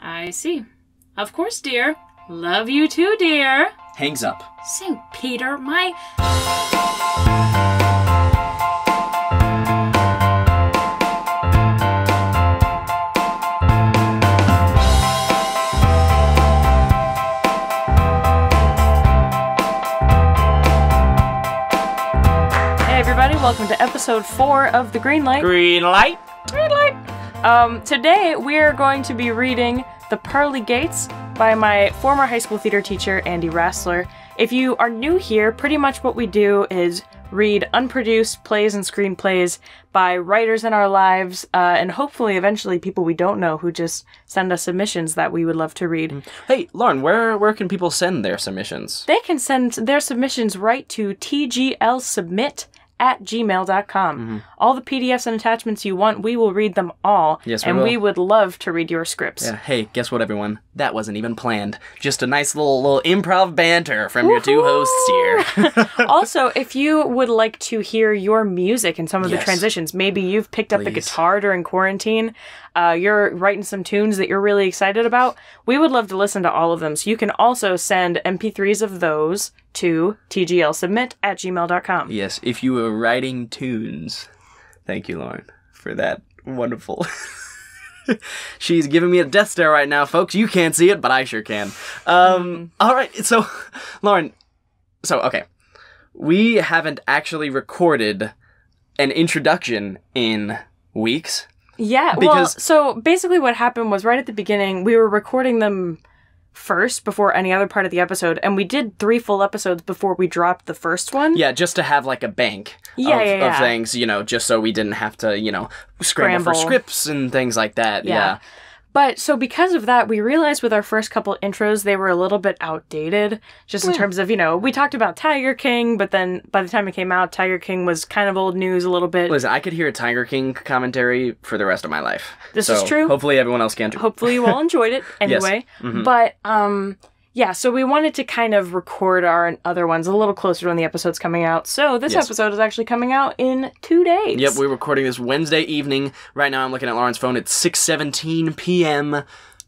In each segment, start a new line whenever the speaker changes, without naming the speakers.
I see. Of course, dear. Love you too, dear.
Hangs up.
St. Peter, my... Hey everybody, welcome to episode 4 of The Green Light.
Green light.
Green Light! Today we are going to be reading The Pearly Gates by my former high school theater teacher, Andy Rassler. If you are new here, pretty much what we do is read unproduced plays and screenplays by writers in our lives, and hopefully eventually people we don't know who just send us submissions that we would love to read.
Hey, Lauren, where can people send their submissions?
They can send their submissions right to tglsubmit at gmail.com. All the PDFs and attachments you want, we will read them all.
Yes,
and we would love to read your scripts.
Yeah. Hey, guess what, everyone? That wasn't even planned. Just a nice little improv banter from your two hosts here.
Also, if you would like to hear your music in some of the transitions, maybe you've picked up the guitar during quarantine, you're writing some tunes that you're really excited about, we would love to listen to all of them. So you can also send MP3s of those to tglsubmit at gmail.com.
Yes, if you were writing tunes. Thank you, Lauren, for that wonderful... She's giving me a death stare right now, folks. You can't see it, but I sure can. All right, so, Lauren, okay. We haven't actually recorded an introduction in weeks.
Yeah, so basically what happened was right at the beginning, we were recording them first before any other part of the episode, and we did 3 full episodes before we dropped the first one.
Yeah, just to have like a bank of things, just so we didn't have to, scramble for scripts and things like that. Yeah. But
so because of that, we realized with our first couple intros, they were a little bit outdated, just in terms of, we talked about Tiger King, but then by the time it came out, Tiger King was kind of old news a little bit.
Listen, I could hear a Tiger King commentary for the rest of my life.
This is true.
Hopefully everyone else can too.
Hopefully you all enjoyed it anyway. Yes. But, yeah, so we wanted to kind of record our other ones a little closer to when the episode's coming out. So this episode is actually coming out in 2 days.
Yep, we're recording this Wednesday evening. Right now I'm looking at Lauren's phone. It's 6:17 p.m.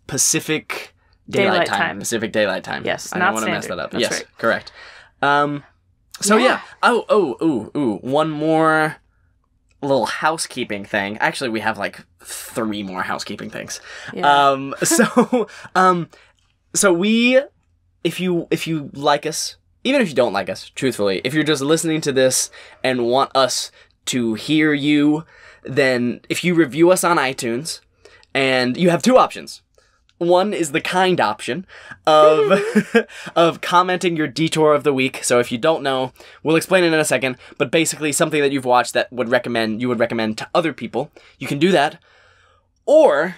Pacific Daylight Time. Pacific Daylight Time.
Yes,
I
not
don't want to mess that up. Yes, right. Correct. Yeah. One more little housekeeping thing. Actually, we have like 3 more housekeeping things. Yeah. So we... If you like us, even if you don't like us, truthfully, if you're just listening to this and want us to hear you, then if you review us on iTunes, and you have 2 options. One is the kind option of of commenting your detour of the week. So if you don't know, we'll explain it in a second, but basically something that you've watched that you would recommend to other people. You can do that. Or...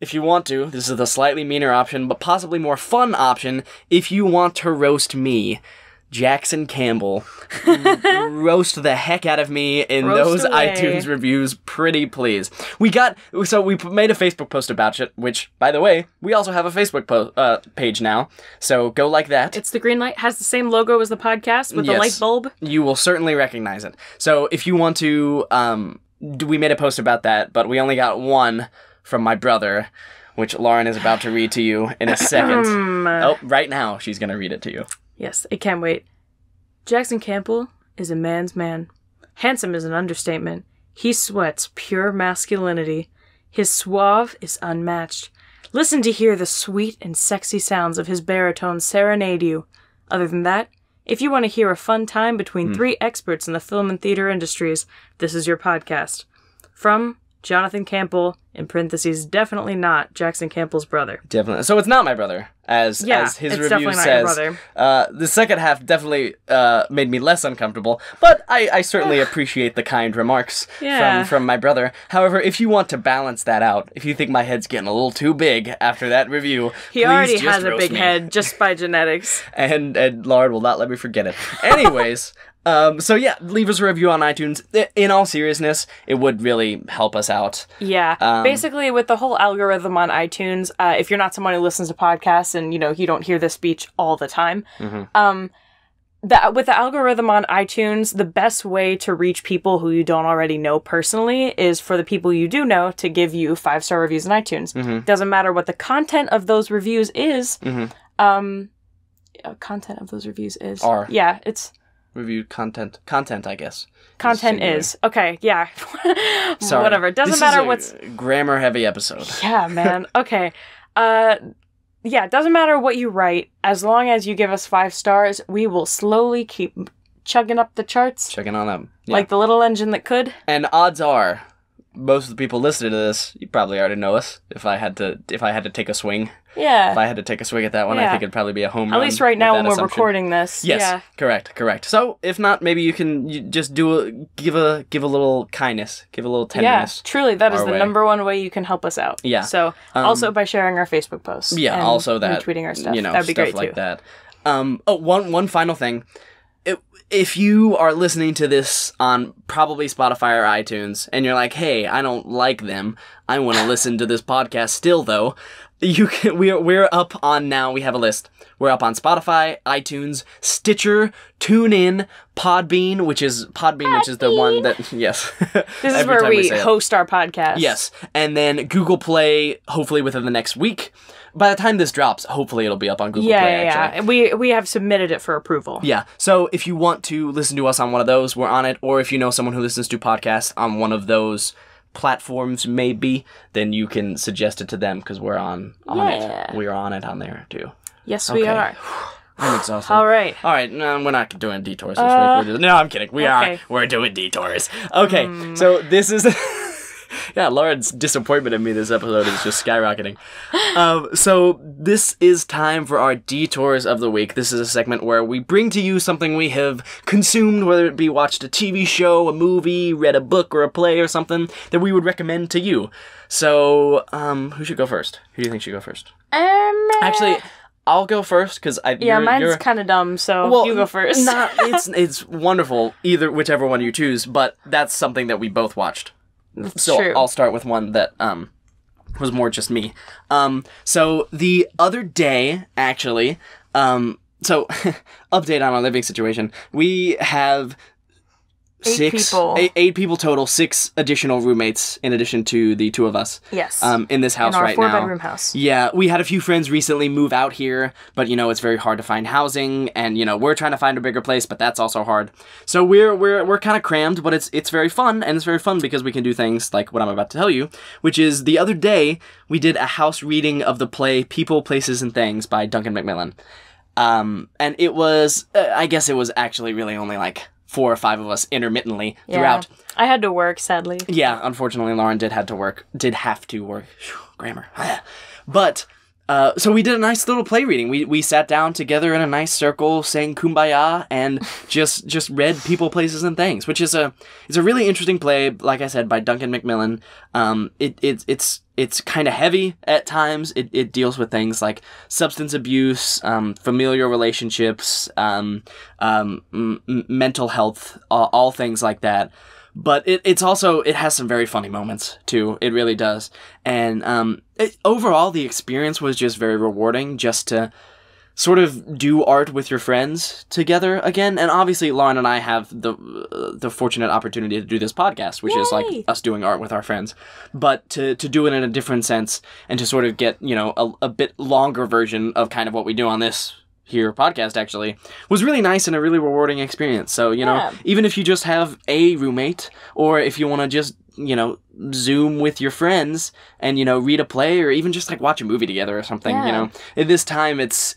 if you want to, this is the slightly meaner option, but possibly more fun option, if you want to roast me, Jackson Campbell, roast the heck out of me in those iTunes reviews, pretty please. We made a Facebook post about it, which, by the way, we also have a Facebook page now, so go like that.
It's The Green Light, has the same logo as the podcast with the light bulb.
You will certainly recognize it. So if you want to, we made a post about that, but we only got one from my brother, which Lauren is about to read to you in a second. Right now, she's going to read it to you.
Yes, I can't wait. Jackson Campbell is a man's man. Handsome is an understatement. He sweats pure masculinity. His suave is unmatched. Listen to hear the sweet and sexy sounds of his baritone serenade you. Other than that, if you want to hear a fun time between 3 experts in the film and theater industries, this is your podcast. From Jonathan Campbell, in parentheses, definitely not Jackson Campbell's brother.
Definitely. So it's not my brother, as his review says. The second half definitely made me less uncomfortable, but I certainly appreciate the kind remarks from my brother. However, if you want to balance that out, if you think my head's getting a little too big after that review,
he already has a big head just by genetics.
And Lauren will not let me forget it. Anyways... leave us a review on iTunes. In all seriousness, it would really help us out.
Yeah. Basically, with the whole algorithm on iTunes, if you're not someone who listens to podcasts and, you don't hear this speech all the time, with the algorithm on iTunes, the best way to reach people who you don't already know personally is for the people you do know to give you 5-star reviews in iTunes.
Mm-hmm.
Doesn't matter what the content of those reviews is.
Mm-hmm.
Content of those reviews is.
Yeah,
it's...
Reviewed content. Content, I guess.
Content is. Okay, yeah.
Sorry.
Whatever. Doesn't matter what's...
grammar-heavy episode.
Yeah, man. Okay. Yeah, it doesn't matter what you write. As long as you give us 5 stars, we will slowly keep chugging up the charts.
Chugging on up. Yeah.
Like the little engine that could.
And odds are, most of the people listening to this, you probably already know us. If I had to take a swing.
Yeah.
If I had to take a swing at that one, I think it'd probably be a home run.
At least right now when we're recording this.
Yes.
Yeah.
Correct. So, if not, maybe you just give a little kindness, give a little tenderness.
Yeah, truly, that is the number one way you can help us out.
Yeah.
So, also by sharing our Facebook posts.
Yeah,
and
also that.
retweeting our stuff.
That'd
be
stuff
great
like
too.
that. One final thing. If you are listening to this on probably Spotify or iTunes, and you're like, hey, I don't like them, I want to listen to this podcast still, though, you can. We're up on now. We have a list. We're up on Spotify, iTunes, Stitcher, TuneIn, Podbean, which is the one that yes.
This is where we host our podcast.
Yes, and then Google Play. Hopefully within the next week. By the time this drops, hopefully it'll be up on Google Play. Actually.
Yeah. We have submitted it for approval.
Yeah. So if you want to listen to us on one of those, we're on it. Or if you know someone who listens to podcasts on one of those platforms, maybe, then you can suggest it to them because we're on it. We're on it on there too.
Yes, we are.
I'm exhausted.
All right.
No, we're not doing detours this week. No, I'm kidding. We are. We're doing detours. Okay. So this is. Yeah, Lauren's disappointment in me this episode is just skyrocketing. So this is time for our Detours of the Week. This is a segment where we bring to you something we have consumed, whether it be watched a TV show, a movie, read a book or a play or something that we would recommend to you. So, who should go first? Who do you think should go first? Actually, I'll go first because
mine's kind of dumb. So you go first.
It's wonderful whichever one you choose, but that's something that we both watched. So
true.
I'll start with one that was more just me. So the other day, actually, so update on our living situation. We have eight people total, 6 additional roommates in addition to the 2 of us.
Yes.
In this house right now.
In our 4-bedroom house.
Yeah, we had a few friends recently move out here, but it's very hard to find housing, and we're trying to find a bigger place, but that's also hard. So we're kind of crammed, but it's very fun, and it's very fun because we can do things like what I'm about to tell you, which is the other day we did a house reading of the play People, Places, and Things by Duncan Macmillan. And it was I guess it was actually really only like 4 or 5 of us intermittently throughout.
I had to work, sadly.
Yeah, unfortunately, Lauren did have to work. Grammar. But, so we did a nice little play reading. We sat down together in a nice circle, sang Kumbaya, and just read People, Places, and Things, which is a really interesting play, like I said, by Duncan Macmillan. It's kind of heavy at times. It deals with things like substance abuse, familial relationships, mental health, all things like that. But it has some very funny moments too. It really does. And overall, the experience was just very rewarding, just to sort of do art with your friends together again. And obviously, Lauren and I have the fortunate opportunity to do this podcast, which is like us doing art with our friends. But to do it in a different sense and to sort of get, a bit longer version of kind of what we do on this here podcast actually was really nice and a really rewarding experience. So, even if you just have a roommate, or if you want to just, Zoom with your friends and, read a play or even just like watch a movie together or something, at this time it's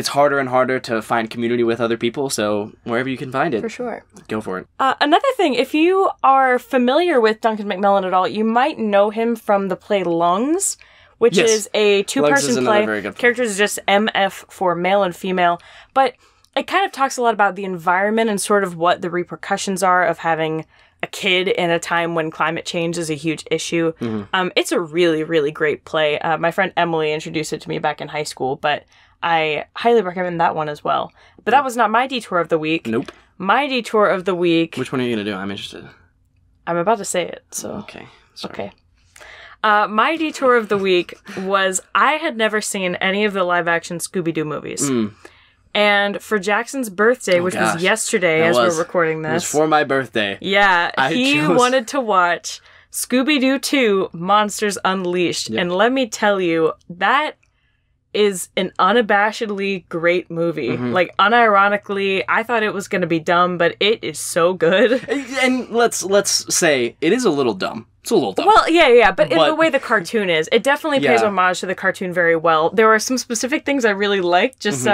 harder and harder to find community with other people. So wherever you can find it,
for sure, go for it.
Another
thing, if you are familiar with Duncan Macmillan at all, you might know him from the play Lungs, which is a 2-person play. Characters is just MF for male and female. But it kind of talks a lot about the environment and sort of what the repercussions are of having a kid in a time when climate change is a huge issue. Mm-hmm. It's a really, really great play. My friend Emily introduced it to me back in high school, but I highly recommend that one as well. But that was not my detour of the week.
Nope.
My detour of the week...
Which one are you going to do? I'm interested.
I'm about to say it, so...
Okay. Sorry.
Okay. My detour of the week was I had never seen any of the live-action Scooby-Doo movies. And for Jackson's birthday, which was yesterday as we're recording this.
It was for my birthday.
Yeah, he wanted to watch Scooby-Doo 2 Monsters Unleashed. Yep. And let me tell you, that is an unabashedly great movie. Like, unironically, I thought it was going to be dumb, but it is so good.
And let's say, it is a little dumb. It's a little dumb.
Well, yeah, but in the way the cartoon is, it definitely pays homage to the cartoon very well. There are some specific things I really liked, just,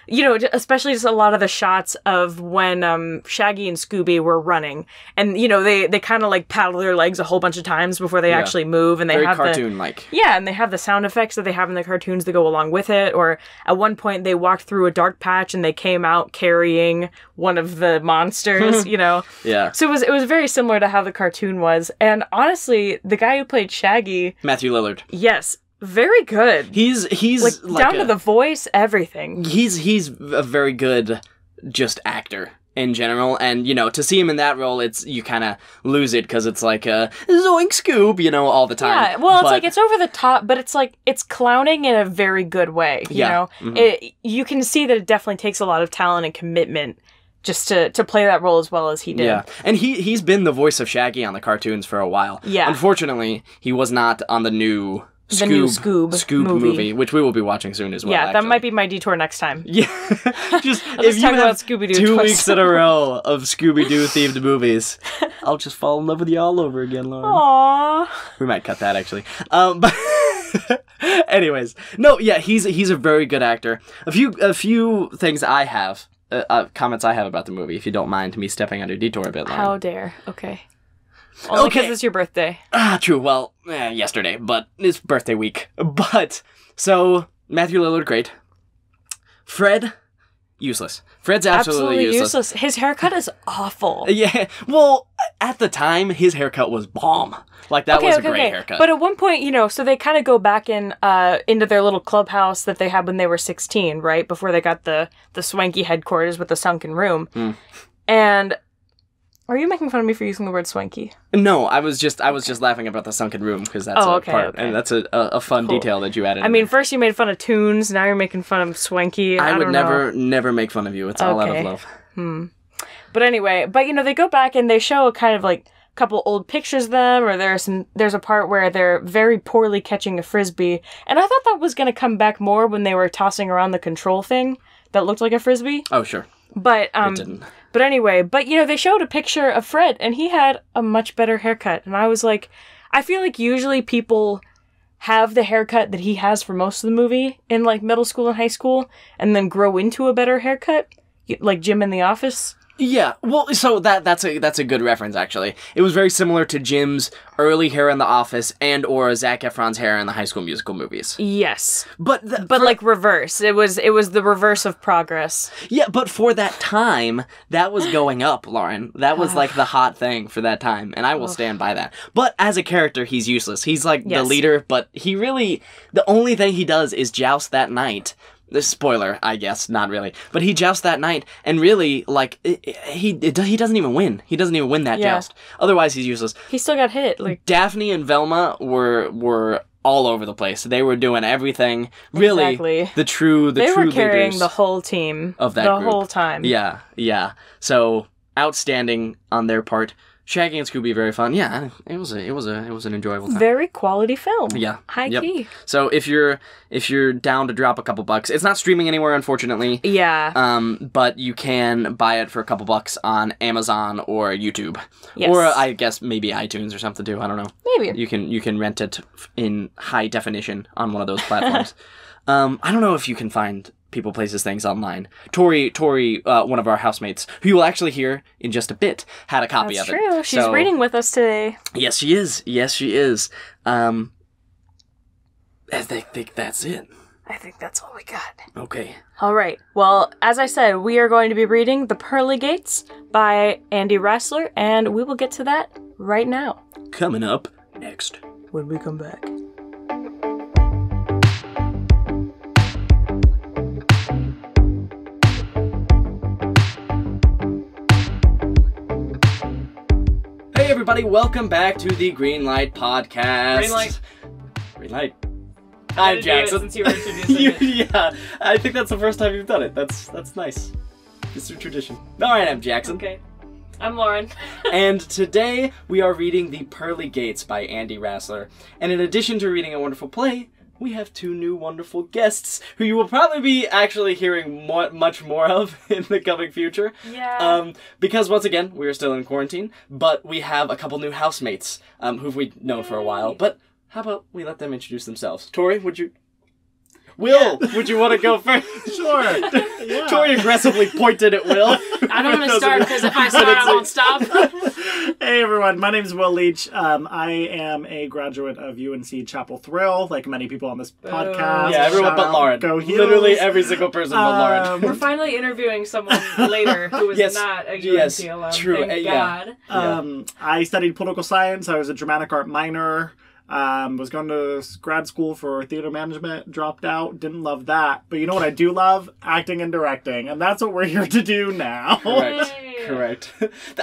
you know, especially just a lot of the shots of when Shaggy and Scooby were running. And, you know, they kind of, like, paddle their legs a whole bunch of times before they actually move. And they
very
have
cartoon-like.
Yeah, and they have the sound effects that they have in the cartoons that go along with it. Or at one point, they walked through a dark patch and they came out carrying one of the monsters, you know?
Yeah.
So it was very similar to how the cartoon was. And honestly, the guy who played Shaggy...
Matthew Lillard.
Yes. Very good.
He's
like down to the voice, everything.
He's a very good just actor in general, and you know, to see him in that role, you kind of lose it because it's like Zoink Scoob, you know, all the time.
Yeah, well, it's like it's over the top, but it's like it's clowning in a very good way. You know, you can see that it definitely takes a lot of talent and commitment just to play that role as well as he did.
Yeah, and he's been the voice of Shaggy on the cartoons for a while. Yeah, unfortunately, he was not on the new Scoob movie, which we will be watching soon as well.
Yeah, that might be my detour next time.
Yeah, just if you have Scooby-Doo 2 weeks in a row of Scooby-Doo themed movies, I'll just fall in love with you all over again, Lauren.
Aww.
We might cut that actually. But anyways, no, yeah, he's a very good actor. A few things I have, comments I have about the movie, if you don't mind me stepping on your detour a bit, Lauren.
How dare? Okay. Only because it's your birthday.
True. Well, yesterday, but it's birthday week. But, so, Matthew Lillard, great. Fred, useless. Fred's absolutely useless.
His haircut is awful.
Yeah. Well, at the time, his haircut was bomb. Like, that was a great haircut.
But at one point, you know, so they kind of go back into their little clubhouse that they had when they were 16, right? Before they got the swanky headquarters with the sunken room. And... Are you making fun of me for using the word swanky?
No, I was just laughing about the sunken room because that's and that's a fun detail that you added.
I mean, first you made fun of tunes, now you're making fun of swanky.
I would never make fun of you. It's all out of love.
But anyway, you know, they go back and they show a kind of like couple old pictures of them, or there's a part where they're very poorly catching a frisbee, and I thought that was going to come back more when they were tossing around the control thing that looked like a frisbee.
Oh, sure.
But
it didn't.
But anyway, you know, they showed a picture of Fred, and he had a much better haircut. And I was like, I feel like usually people have the haircut that he has for most of the movie in, like, middle school and high school, and then grow into a better haircut, like Jim in The Office.
Yeah, well, so that's a good reference, actually. It was very similar to Jim's early hair in The Office and or Zac Efron's hair in the High School Musical movies.
Yes. But like reverse. It was the reverse of progress.
Yeah, but for that time, that was going up, Lauren. That was like the hot thing for that time, and I will stand by that. But as a character, he's useless. He's like the leader, but he really, the only thing he does is joust that night. The spoiler, I guess, not really. But he jousts that night, and really, like, he doesn't even win. He doesn't even win that joust. Otherwise, he's useless.
He still got hit. Like
Daphne and Velma were all over the place. They were doing everything. Really,
exactly.
the true
they were carrying
leaders
the whole team
of that
the
group.
Whole time.
Yeah. So outstanding on their part. Shaggy and Scooby, very fun. Yeah, it was an enjoyable time.
Very quality film.
Yeah,
high key.
So if you're down to drop a couple bucks, it's not streaming anywhere, unfortunately.
Yeah.
But you can buy it for a couple bucks on Amazon or YouTube,
yes.
Or I guess maybe iTunes or something too. I don't know.
Maybe
you can rent it in high definition on one of those platforms. I don't know if you can find people places things online. Tori, one of our housemates, who you will actually hear in just a bit, had a copy of it.
That's true. She's reading with us today.
Yes, she is. I think that's it.
I think that's all we got.
Okay.
All right. Well, as I said, we are going to be reading The Pearly Gates by Andy Rassler, and we will get to that right now.
Coming up next.
When we come back.
Hey everybody, welcome back to the Green Light Podcast.
Green light.
Green light. I'm Jackson.
Since you were introducing it.
Yeah, I think that's the first time you've done it. That's nice. It's a tradition. All right, I'm Jackson.
Okay. I'm Lauren.
And today we are reading The Pearly Gates by Andy Rassler. And in addition to reading a wonderful play, we have two new wonderful guests who you will probably be actually hearing much more of in the coming future.
Yeah.
Because once again, we are still in quarantine, but we have a couple new housemates who we've known for a while. But how about we let them introduce themselves? Tori, would you want to go first?
Sure. Yeah.
Tori aggressively pointed at Will.
I don't want to start because if I start, I won't stop.
Hey everyone, my name is Will Leach. I am a graduate of UNC Chapel Thrill, like many people on this podcast.
Yeah, everyone
Shout
but
out,
Lauren.
Go Heels.
Literally every single person but Lauren.
We're finally interviewing someone later who is not a UNC alum.
True.
Thank
God.
I studied political science. I was a dramatic art minor. Was going to grad school for theater management, dropped out, didn't love that. But you know what I do love? Acting and directing. And that's what we're here to do now.
Correct.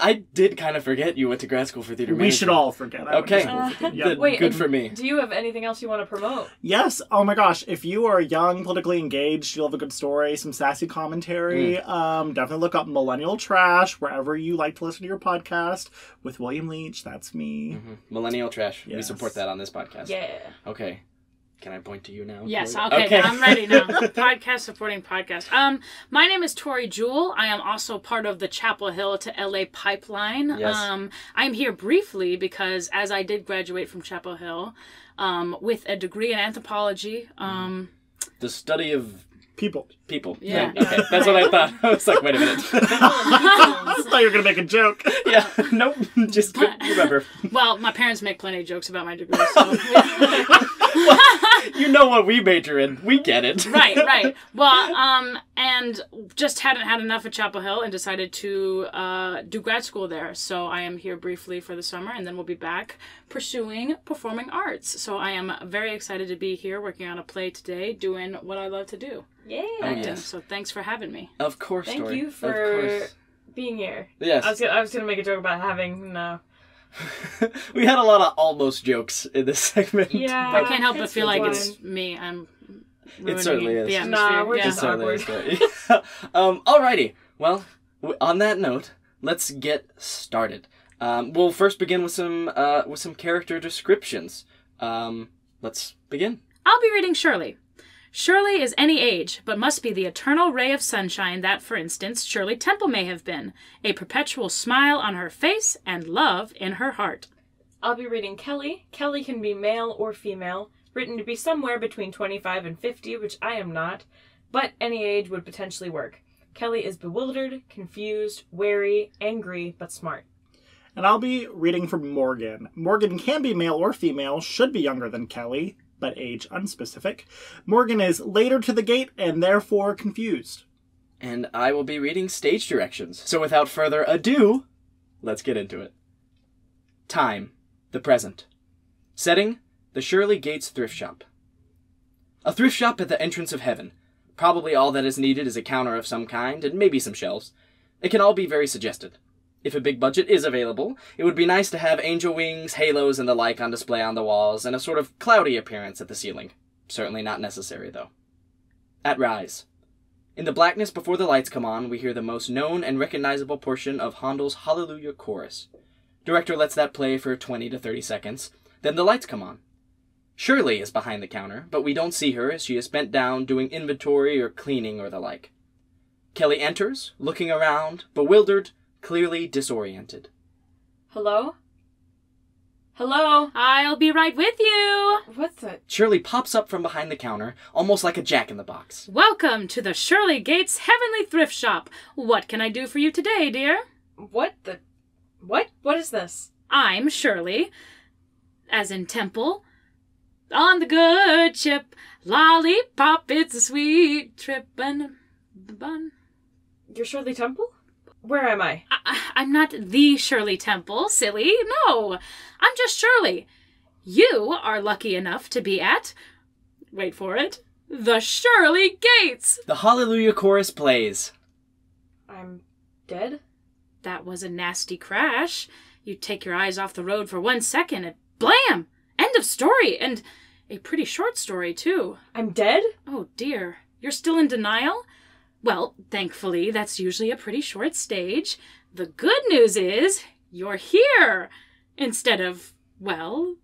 I did kind of forget you went to grad school for theater management.
We should all forget.
Okay.
Wait,
good for me.
Do you have anything else you want to promote?
Yes. Oh my gosh. If you are young, politically engaged, you'll have a good story, some sassy commentary. Definitely look up Millennial Trash wherever you like to listen to your podcast with William Leach. That's me.
Millennial Trash.
Yes.
We support that on this podcast.
Yeah.
Okay. Can I point to you now?
Yes,
Tori?
okay. I'm ready now. Podcast supporting podcast. My name is Tori Jewell. I am also part of the Chapel Hill to LA pipeline.
Yes.
I'm here briefly because as I did graduate from Chapel Hill with a degree in anthropology.
The study of
People.
Yeah.
Right. Okay. That's what I thought. I was like, wait a minute.
I thought you were going to make a joke.
Yeah. Nope. Just couldn't remember.
Well, my parents make plenty of jokes about my degree, so...
Well, you know what we major in. We get it.
Right. Well, and just hadn't had enough at Chapel Hill and decided to do grad school there. So I am here briefly for the summer, and then we'll be back pursuing performing arts. So I am very excited to be here working on a play today, doing what I love to do.
Yeah.
Yes.
So thanks for having me.
Of course,
Thank
Tori.
you for being here.
Yes.
I was gonna make a joke about having
We had a lot of almost jokes in this segment.
Yeah.
I can't help but feel like
fine.
it's me. I'm ruining
It certainly is.
the atmosphere.
Nah, we're
yeah.
just
It certainly
awkward.
is. Alrighty. Well, on that note, let's get started. We'll first begin with some character descriptions. Let's begin.
I'll be reading Shirley. Shirley is any age, but must be the eternal ray of sunshine that, for instance, Shirley Temple may have been, a perpetual smile on her face and love in her heart.
I'll be reading Kelly. Kelly can be male or female, written to be somewhere between 25 and 50, which I am not, but any age would potentially work. Kelly is bewildered, confused, wary, angry, but smart.
And I'll be reading from Morgan. Morgan can be male or female, should be younger than Kelly, but age unspecific. Morgan is later to the gate and therefore confused.
And I will be reading stage directions. So without further ado, let's get into it. Time, the present. Setting, the Shirley Gates thrift shop. A thrift shop at the entrance of heaven. Probably all that is needed is a counter of some kind, and maybe some shelves. It can all be very suggested. If a big budget is available, it would be nice to have angel wings, halos, and the like on display on the walls, and a sort of cloudy appearance at the ceiling. Certainly not necessary, though. At Rise. In the blackness before the lights come on, we hear the most known and recognizable portion of Handel's Hallelujah Chorus. Director lets that play for 20 to 30 seconds, then the lights come on. Shirley is behind the counter, but we don't see her as she is bent down doing inventory or cleaning or the like. Kelly enters, looking around, bewildered, clearly disoriented.
Hello? Hello?
I'll be right with you.
What's that?
Shirley pops up from behind the counter, almost like a jack-in-the-box.
Welcome to the Shirley Gates Heavenly Thrift Shop. What can I do for you today, dear?
What? What is this?
I'm Shirley, as in Temple. On the good ship, lollipop, it's a sweet trip and bun.
You're Shirley Temple? Where am I?
I'm not the Shirley Temple, silly. No, I'm just Shirley. You are lucky enough to be at, wait for it, the Shirley Gates.
The Hallelujah Chorus plays.
I'm dead?
That was a nasty crash. You take your eyes off the road for 1 second and blam! End of story. And A pretty short story, too.
I'm dead?
Oh, dear. You're still in denial? Well, thankfully, that's usually a pretty short stage. The good news is you're here instead of, well,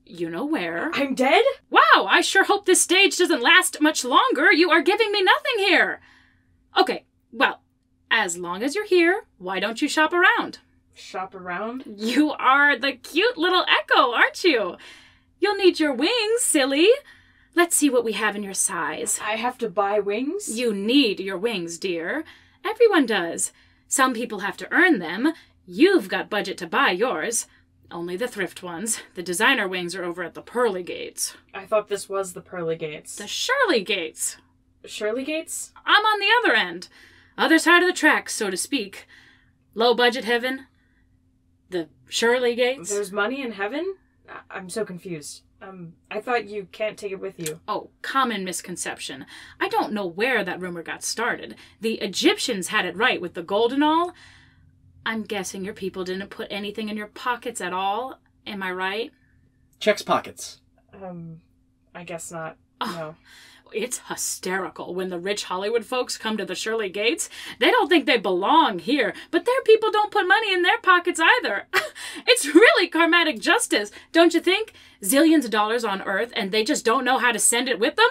you know where.
I'm dead?
Wow, I sure hope this stage doesn't last much longer. You are giving me nothing here. Okay, well, as long as you're here, why don't you shop around?
Shop around?
You are the cute little Echo, aren't you? You'll need your wings, silly. Let's see what we have in your size.
I have to buy wings?
You need your wings, dear. Everyone does. Some people have to earn them. You've got budget to buy yours. Only the thrift ones. The designer wings are over at the Pearly Gates.
I thought this was the Pearly Gates.
The Shirley Gates.
Shirley Gates?
I'm on the other end. Other side of the tracks, so to speak. Low budget heaven. The Shirley Gates.
There's money in heaven? I'm so confused. I thought you can't take it with you.
Oh, common misconception. I don't know where that rumor got started. The Egyptians had it right with the gold and all. I'm guessing your people didn't put anything in your pockets at all. Am I right?
Checks pockets.
I guess not.
Oh,
No.
It's hysterical when the rich Hollywood folks come to the Shirley Gates. They don't think they belong here, but their people don't put money in their pockets either. It's really karmatic justice, don't you think? Zillions of dollars on Earth, and they just don't know how to send it with them?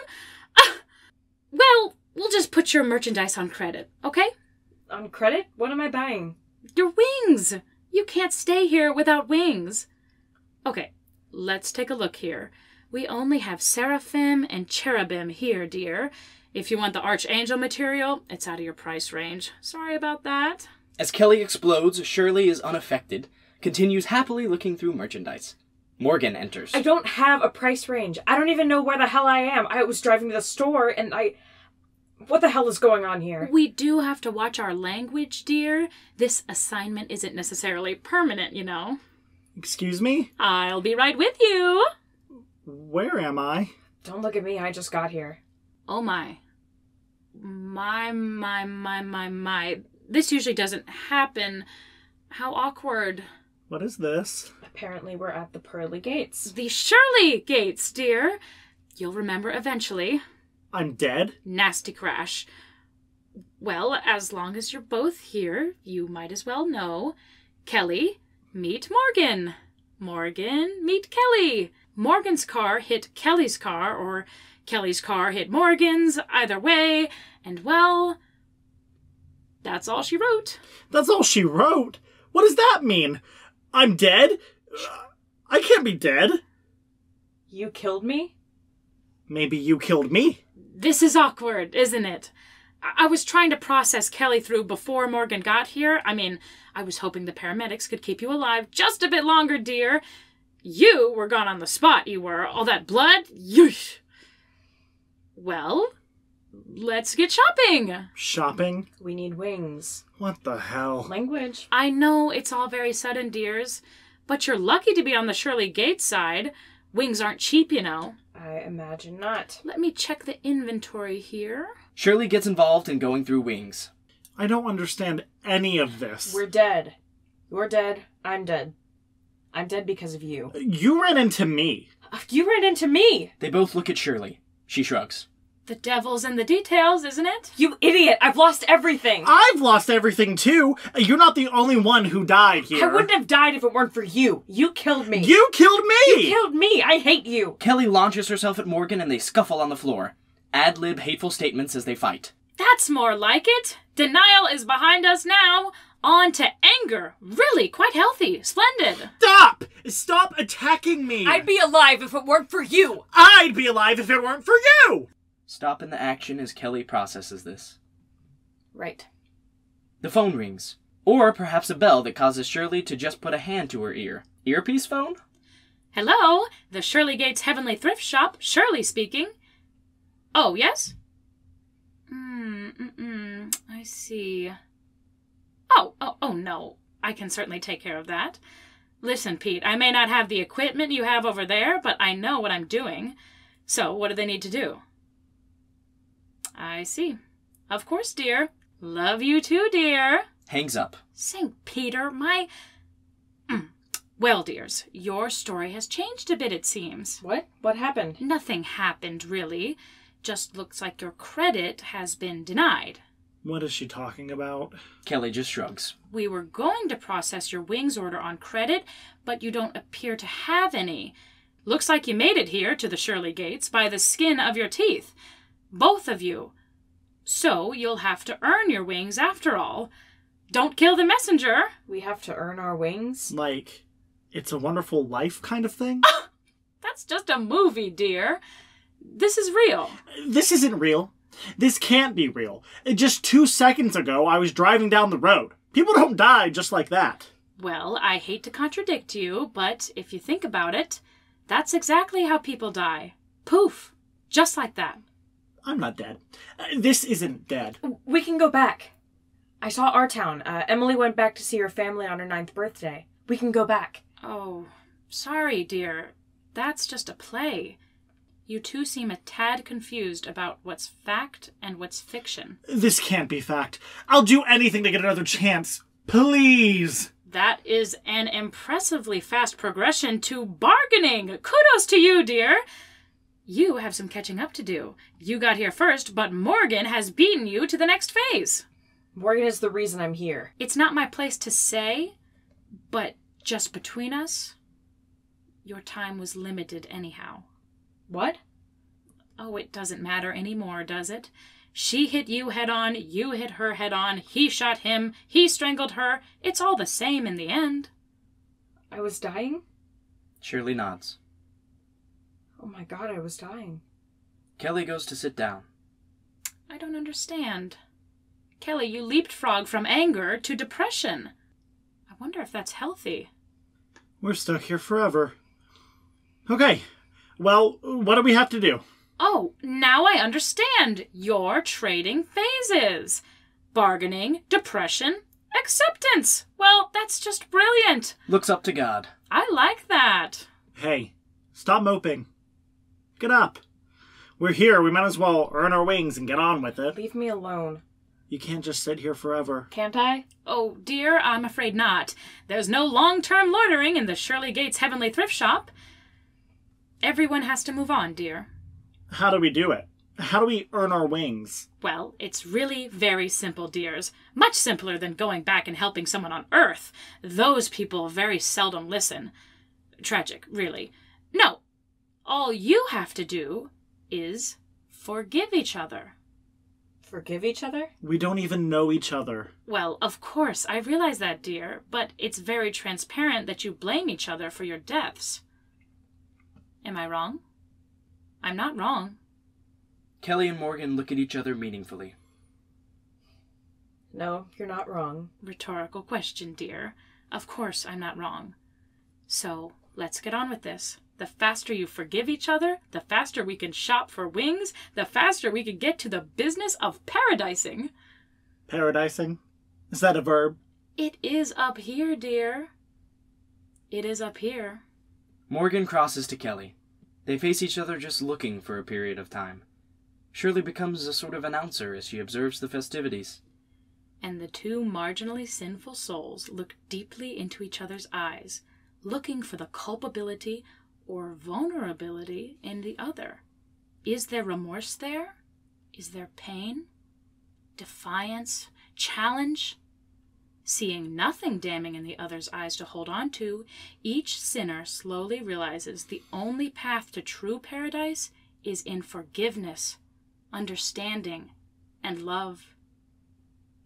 Well, we'll just put your merchandise on credit, okay?
On credit? What am I buying?
Your wings! You can't stay here without wings. Okay, let's take a look here. We only have seraphim and cherubim here, dear. If you want the archangel material, it's out of your price range. Sorry about that.
As Kelly explodes, Shirley is unaffected, continues happily looking through merchandise. Morgan enters.
I don't have a price range. I don't even know where the hell I am. I was driving to the store and What the hell is going on here?
We do have to watch our language, dear. This assignment isn't necessarily permanent, you know.
Excuse me?
I'll be right with you.
Where am I?
Don't look at me. I just got here.
Oh my. My. This usually doesn't happen. How awkward.
What is this?
Apparently we're at the Pearly Gates.
The Shirley Gates, dear. You'll remember eventually.
I'm dead?
Nasty crash. Well, as long as you're both here, you might as well know. Kelly, meet Morgan. Morgan, meet Kelly. Morgan's car hit Kelly's car, or Kelly's car hit Morgan's, either way, and well, that's all she wrote.
That's all she wrote? What does that mean? I'm dead? I can't be dead.
You killed me?
Maybe you killed me.
This is awkward, isn't it? I was trying to process Kelly through before Morgan got here. I mean, I was hoping the paramedics could keep you alive just a bit longer, dear. You were gone on the spot, you were. All that blood? Yeesh. Well, let's get shopping.
Shopping?
We need wings.
What the hell?
Language.
I know it's all very sudden, dears, but you're lucky to be on the Shirley Gates side. Wings aren't cheap, you know.
I imagine not.
Let me check the inventory here.
Shirley gets involved in going through wings.
I don't understand any of this.
We're dead. You're dead. I'm dead. I'm dead because of you.
You ran into me.
You ran into me!
They both look at Shirley. She shrugs.
The devil's in the details, isn't it?
You idiot! I've lost everything!
I've lost everything too. You're not the only one who died here.
I wouldn't have died if it weren't for you. You killed me.
You killed me!
You killed me! I hate you!
Kelly launches herself at Morgan and they scuffle on the floor. Ad-lib hateful statements as they fight.
That's more like it. Denial is behind us now. On to anger. Really, quite healthy. Splendid.
Stop! Stop attacking me!
I'd be alive if it weren't for you!
I'd be alive if it weren't for you!
Stop in the action as Kelly processes this.
Right.
The phone rings. Or perhaps a bell that causes Shirley to just put a hand to her ear. Earpiece phone?
Hello, the Shirley Gates Heavenly Thrift Shop. Shirley speaking. Oh, yes? I see. Oh, no. I can certainly take care of that. Listen, Pete, I may not have the equipment you have over there, but I know what I'm doing. So, what do they need to do? I see. Of course, dear. Love you too, dear.
Hangs up.
St. Peter, Well, dears, your story has changed a bit, it seems.
What? What happened?
Nothing happened, really. Just looks like your credit has been denied.
What is she talking about?
Kelly just shrugs.
We were going to process your wings order on credit, but you don't appear to have any. Looks like you made it here to the Shirley gates by the skin of your teeth. Both of you. So you'll have to earn your wings after all. Don't kill the messenger.
We have to earn our wings?
Like, It's a Wonderful Life kind of thing?
That's just a movie, dear. This is real.
This isn't real. This can't be real. Just 2 seconds ago, I was driving down the road. People don't die just like that.
Well, I hate to contradict you, but if you think about it, that's exactly how people die. Poof. Just like that.
I'm not dead. This isn't dead.
We can go back. I saw our town. Emily went back to see her family on her 9th birthday. We can go back.
Oh, sorry, dear. That's just a play. You two seem a tad confused about what's fact and what's fiction.
This can't be fact. I'll do anything to get another chance. Please.
That is an impressively fast progression to bargaining. Kudos to you, dear. You have some catching up to do. You got here first, but Morgan has beaten you to the next phase.
Morgan is the reason I'm here.
It's not my place to say, but just between us, your time was limited anyhow.
What?
Oh, it doesn't matter anymore, does it? She hit you head on, you hit her head on, he shot him, he strangled her. It's all the same in the end.
I was dying?
Shirley nods.
Oh my god, I was dying.
Kelly goes to sit down.
I don't understand. Kelly, you leapfrog from anger to depression. I wonder if that's healthy.
We're stuck here forever. Okay. Well, what do we have to do?
Oh, now I understand. You're trading phases. Bargaining, depression, acceptance. Well, that's just brilliant.
Looks up to God.
I like that.
Hey, stop moping. Get up. We're here. We might as well earn our wings and get on with it.
Leave me alone.
You can't just sit here forever.
Can't I?
Oh, dear, I'm afraid not. There's no long-term loitering in the Shirley Gates Heavenly Thrift Shop. Everyone has to move on, dear.
How do we do it? How do we earn our wings?
Well, it's really very simple, dears. Much simpler than going back and helping someone on Earth. Those people very seldom listen. Tragic, really. No. All you have to do is forgive each other.
Forgive each other?
We don't even know each other.
Well, of course, I realize that, dear, but it's very transparent that you blame each other for your deaths. Am I wrong? I'm not wrong.
Kelly and Morgan look at each other meaningfully.
No, you're not wrong.
Rhetorical question, dear. Of course I'm not wrong. So, let's get on with this. The faster you forgive each other, the faster we can shop for wings, the faster we can get to the business of paradising.
Paradising? Is that a verb?
It is up here, dear. It is up here.
Morgan crosses to Kelly. They face each other just looking for a period of time. Shirley becomes a sort of announcer as she observes the festivities.
And the two marginally sinful souls look deeply into each other's eyes, looking for the culpability or vulnerability in the other. Is there remorse there? Is there pain? Defiance? Challenge? Seeing nothing damning in the other's eyes to hold on to, each sinner slowly realizes the only path to true paradise is in forgiveness, understanding, and love.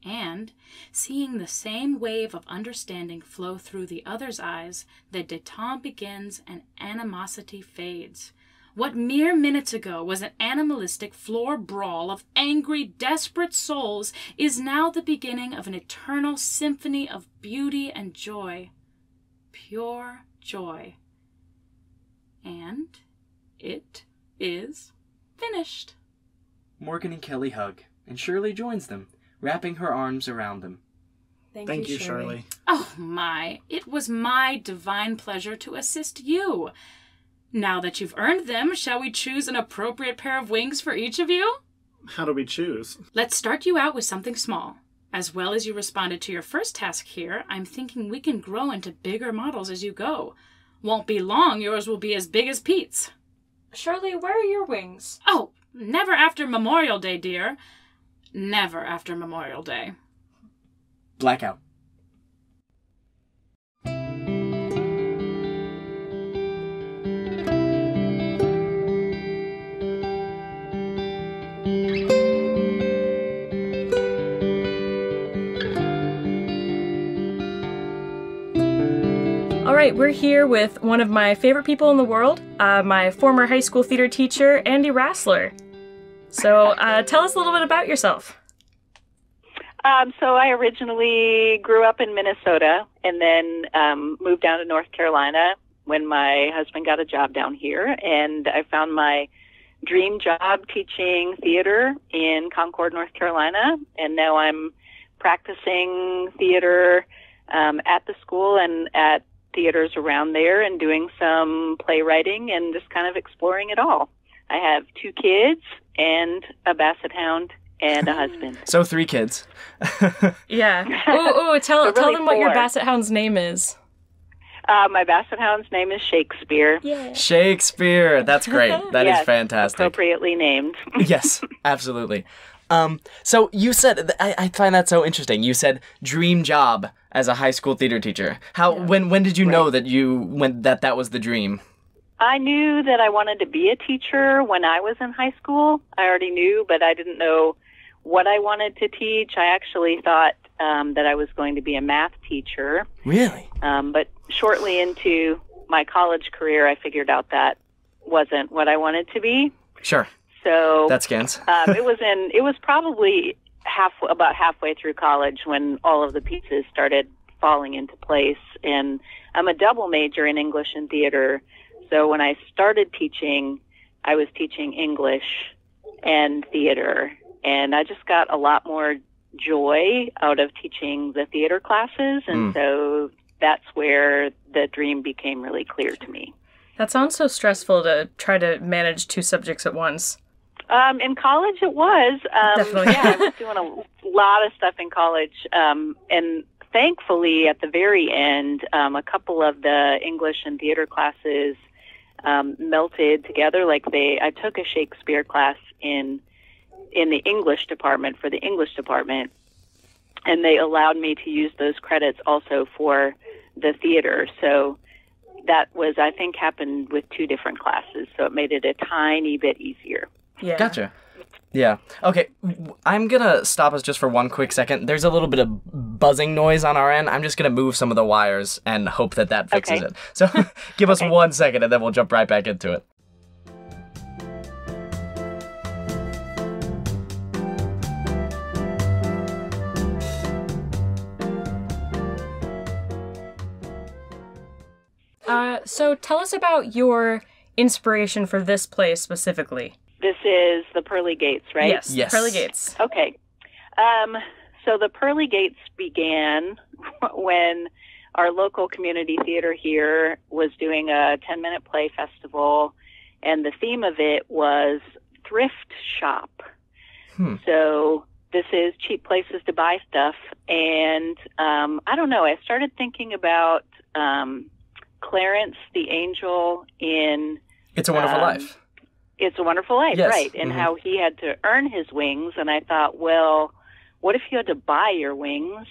And, seeing the same wave of understanding flow through the other's eyes, the détente begins and animosity fades. What mere minutes ago was an animalistic floor brawl of angry, desperate souls is now the beginning of an eternal symphony of beauty and joy. Pure joy. And it is finished.
Morgan and Kelly hug, and Shirley joins them, wrapping her arms around them.
Thank you, Shirley.
Oh my, it was my divine pleasure to assist you. Now that you've earned them, shall we choose an appropriate pair of wings for each of you?
How do we choose?
Let's start you out with something small. As well as you responded to your first task here, I'm thinking we can grow into bigger models as you go. Won't be long, yours will be as big as Pete's.
Shirley, where are your wings?
Oh, never after Memorial Day, dear. Never after Memorial Day.
Blackout.
All right, we're here with one of my favorite people in the world, my former high school theater teacher, Andy Rassler. So tell us a little bit about yourself.
So I originally grew up in Minnesota and then moved down to North Carolina when my husband got a job down here. And I found my dream job teaching theater in Concord, North Carolina. And now I'm practicing theater at the school and at theaters around there and doing some playwriting and just kind of exploring it all. I have 2 kids and a basset hound and a husband.
So 3 kids.
Yeah. Tell
really
them what your
4.
basset hound's name is.
My basset hound's name is Shakespeare.
Yeah.
Shakespeare. That's great. That is
Yes,
fantastic.
appropriately named.
Yes, absolutely. So you said, I find that so interesting. You said dream job as a high school theater teacher. When did you know that that was the dream?
I knew that I wanted to be a teacher when I was in high school. I already knew, but I didn't know what I wanted to teach. I actually thought that I was going to be a math teacher.
Really?
But shortly into my college career, I figured out that wasn't what I wanted to be.
Sure.
So
that scans.
It was probably about halfway through college when all of the pieces started falling into place. And I'm a double major in English and theater. So when I started teaching, I was teaching English and theater. And I just got a lot more joy out of teaching the theater classes. And so that's where the dream became really clear to me.
That sounds so stressful to try to manage 2 subjects at once.
In college, it was.
Definitely.
Yeah, I was doing a lot of stuff in college. And thankfully, at the very end, a couple of the English and theater classes melted together. I took a Shakespeare class in the English department for the English department, and they allowed me to use those credits also for the theater. So that was, I think, happened with 2 different classes. So it made it a tiny bit easier.
Yeah.
Gotcha. Yeah. Okay, I'm going to stop us just for one quick second. There's a little bit of buzzing noise on our end. I'm just going to move some of the wires and hope that fixes it. So give us 1 second and then we'll jump right back into it.
So tell us about your inspiration for this play specifically.
This is the Pearly Gates, right?
Yes. Pearly Gates.
Okay. So the Pearly Gates began when our local community theater here was doing a 10-minute play festival, and the theme of it was thrift shop. So this is cheap places to buy stuff. And I don't know, I started thinking about Clarence the Angel in
It's a Wonderful Life.
It's a Wonderful Life,
Yes.
right, and how he had to earn his wings. And I thought, well, what if you had to buy your wings?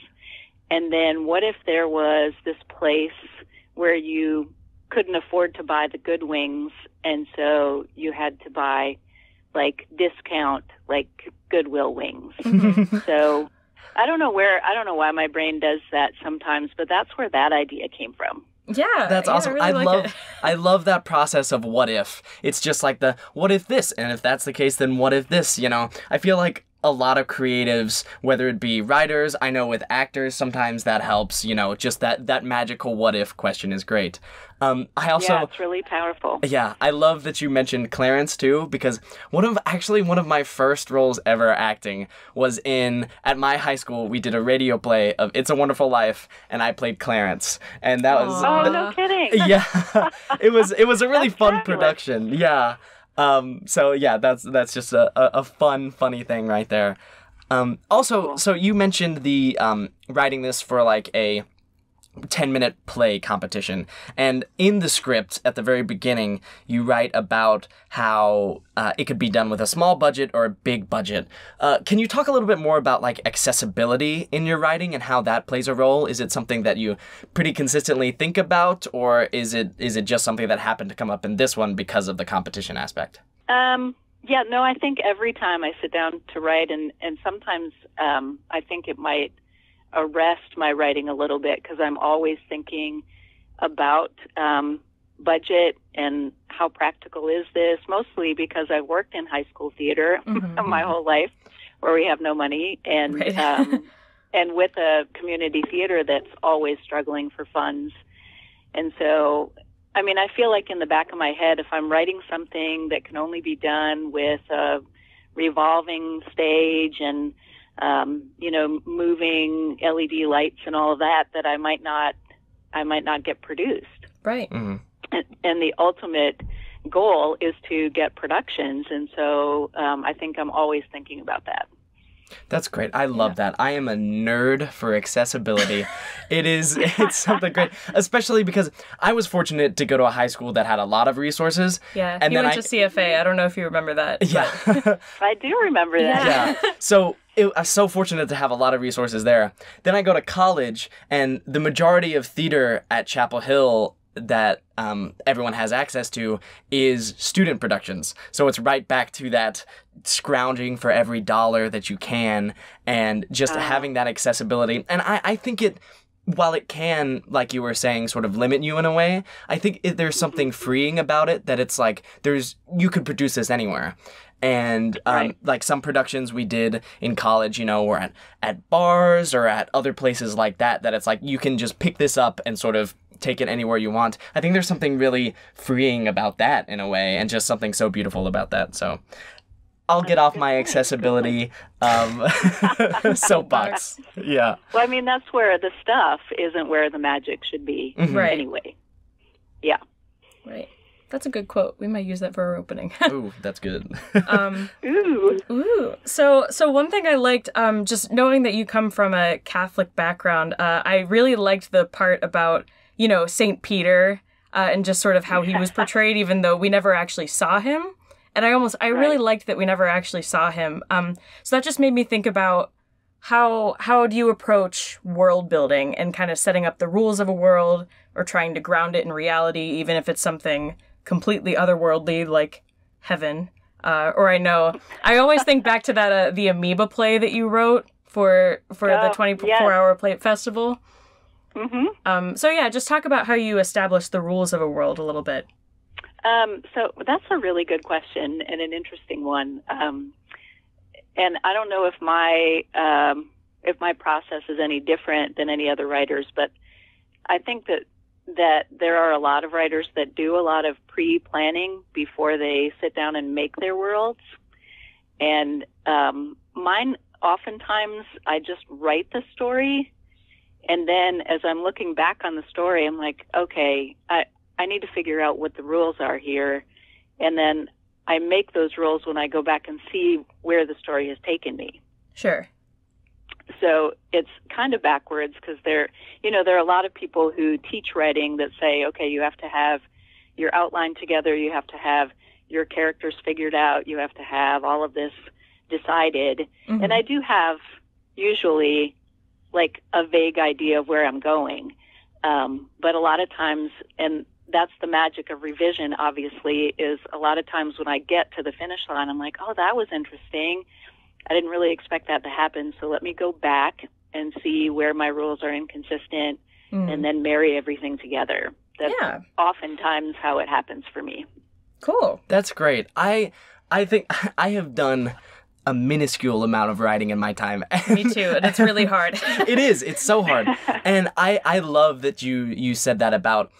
And then what if there was this place where you couldn't afford to buy the good wings, and so you had to buy, discount, Goodwill wings. So I don't know why my brain does that sometimes, but that's where that idea came from.
Yeah,
that's awesome.
I really like it.
I love that process of what if. It's just like the what if this, and if that's the case, then what if this? I feel like a lot of creatives, whether it be writers, I know with actors, sometimes that helps. Just that magical what if question is great. I also
Yeah, it's really powerful.
Yeah, I love that you mentioned Clarence too, because one of my first roles ever acting was at my high school. We did a radio play of It's a Wonderful Life, and I played Clarence, and that was
No kidding.
yeah, it was a really
That's
fun
fabulous.
production. Yeah. So yeah, that's just a funny thing right there. Also, so you mentioned the writing this for like a 10-minute play competition, and in the script at the very beginning you write about how it could be done with a small budget or a big budget. Can you talk a little bit more about like accessibility in your writing and how that plays a role? Is it something that you pretty consistently think about, or is it just something that happened to come up in this one because of the competition aspect?
Yeah, no, I think every time I sit down to write, and sometimes I think it might arrest my writing a little bit because I'm always thinking about budget and how practical is this, mostly because I've worked in high school theater my whole life where we have no money, and
Right.
and with a community theater that's always struggling for funds. And so, I mean, I feel like in the back of my head, if I'm writing something that can only be done with a revolving stage and moving LED lights and all of that, that I might not get produced.
Right.
Mm-hmm.
And the ultimate goal is to get productions. And so I think I'm always thinking about that.
That's great. I love that. I am a nerd for accessibility. It's something great, especially because I was fortunate to go to a high school that had a lot of resources.
Yeah,
and
you
then
went to CFA. I don't know if you remember that.
Yeah.
I do remember that.
Yeah. So I was so fortunate to have a lot of resources there. Then I go to college, and the majority of theater at Chapel Hill that everyone has access to is student productions. So it's right back to that scrounging for every dollar that you can, and just having that accessibility. And I think it, while it can, like you were saying, sort of limit you in a way, I think there's something freeing about it, that it's like you could produce this anywhere. And like some productions we did in college, were at bars or at other places like that it's like you can just pick this up and sort of take it anywhere you want. I think there's something really freeing about that in a way, and just something so beautiful about that. So I'll get off my accessibility soapbox. Yeah.
Well, I mean, that's where the stuff isn't where the magic should be
Right.
anyway. Yeah.
Right. That's a good quote. We might use that for our opening.
Ooh, that's good.
Ooh.
Ooh. So one thing I liked, just knowing that you come from a Catholic background, I really liked the part about, St. Peter, and just sort of how he was portrayed, even though we never actually saw him. And I really liked that we never actually saw him. So that just made me think about how do you approach world building and kind of setting up the rules of a world, or trying to ground it in reality, even if it's something completely otherworldly like heaven. Or I always think back to that the amoeba play that you wrote for the 24-hour play festival.
Mm-hmm.
So yeah, just talk about how you establish the rules of a world a little bit.
So that's a really good question and an interesting one. And I don't know if my process is any different than any other writers, but I think that there are a lot of writers that do a lot of pre-planning before they sit down and make their worlds. And mine, oftentimes, I just write the story, and then as I'm looking back on the story, I'm like, okay, I need to figure out what the rules are here, and then I make those rules when I go back and see where the story has taken me.
Sure.
So it's kind of backwards, because there are a lot of people who teach writing that say, okay, you have to have your outline together, you have to have your characters figured out, you have to have all of this decided. Mm-hmm. And I do have usually like a vague idea of where I'm going. But a lot of times, and that's the magic of revision, obviously, is a lot of times when I get to the finish line, I'm like, oh, that was interesting. I didn't really expect that to happen, so let me go back and see where my rules are inconsistent, and then marry everything together. That's oftentimes how it happens for me.
Cool.
That's great. I think I have done a minuscule amount of writing in my time.
Me too, and it's really hard.
It is. It's so hard. And I love that you said that about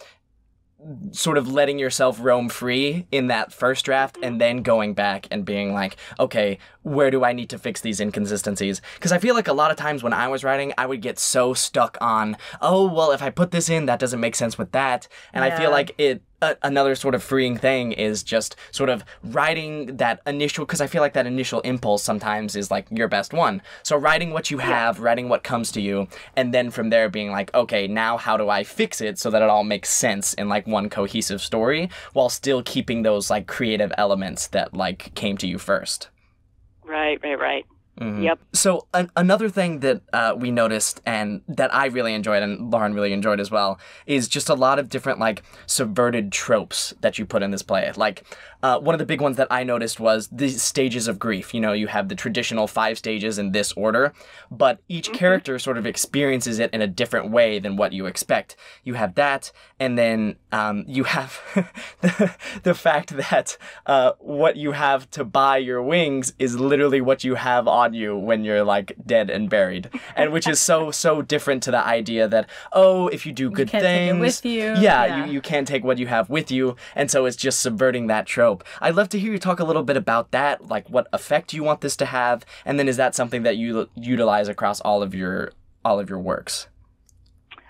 sort of letting yourself roam free in that first draft, and then going back and being like, okay, where do I need to fix these inconsistencies? Because I feel like a lot of times when I was writing, I would get so stuck on, oh, well, if I put this in, that doesn't make sense with that. And I feel like another sort of freeing thing is just sort of writing that initial, because I feel like that initial impulse sometimes is like your best one. So writing what you have, writing what comes to you, and then from there being like, okay, now how do I fix it so that it all makes sense in like one cohesive story while still keeping those like creative elements that like came to you first.
Right.
Mm-hmm.
Yep.
So another thing that we noticed and that I really enjoyed and Lauren really enjoyed as well is just a lot of different like subverted tropes that you put in this play. Like one of the big ones that I noticed was the stages of grief. You know, you have the traditional 5 stages in this order, but each character sort of experiences it in a different way than what you expect. You have that, and then you have the fact that what you have to buy your wings is literally what you have on you when you're like dead and buried, and which is so different to the idea that, oh, if you do good
can't
things,
take it with you.
Yeah. You can't take what you have with you, and so it's just subverting that trope. I'd love to hear you talk a little bit about that, like what effect you want this to have, and then is that something that you utilize across all of your works?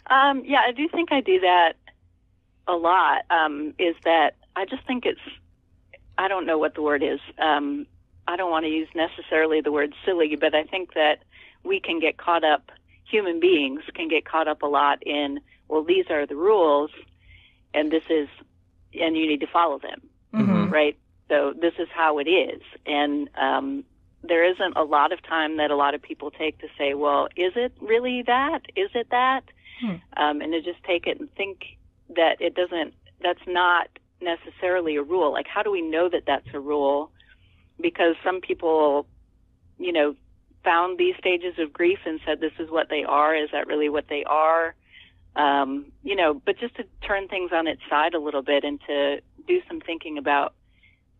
Yeah, I do think I do that a lot. Is that I just think I don't know what the word is. I don't want to use necessarily the word silly, but I think that we can get caught up, human beings can get caught up a lot in, well, these are the rules, and and you need to follow them, right? So this is how it is. And there isn't a lot of time that a lot of people take to say, well, is it really that? Is it that? And to just take it and think that that's not necessarily a rule. Like, how do we know that that's a rule? Because some people, found these stages of grief and said, this is what they are. Is that really what they are? But just to turn things on its side a little bit and to do some thinking about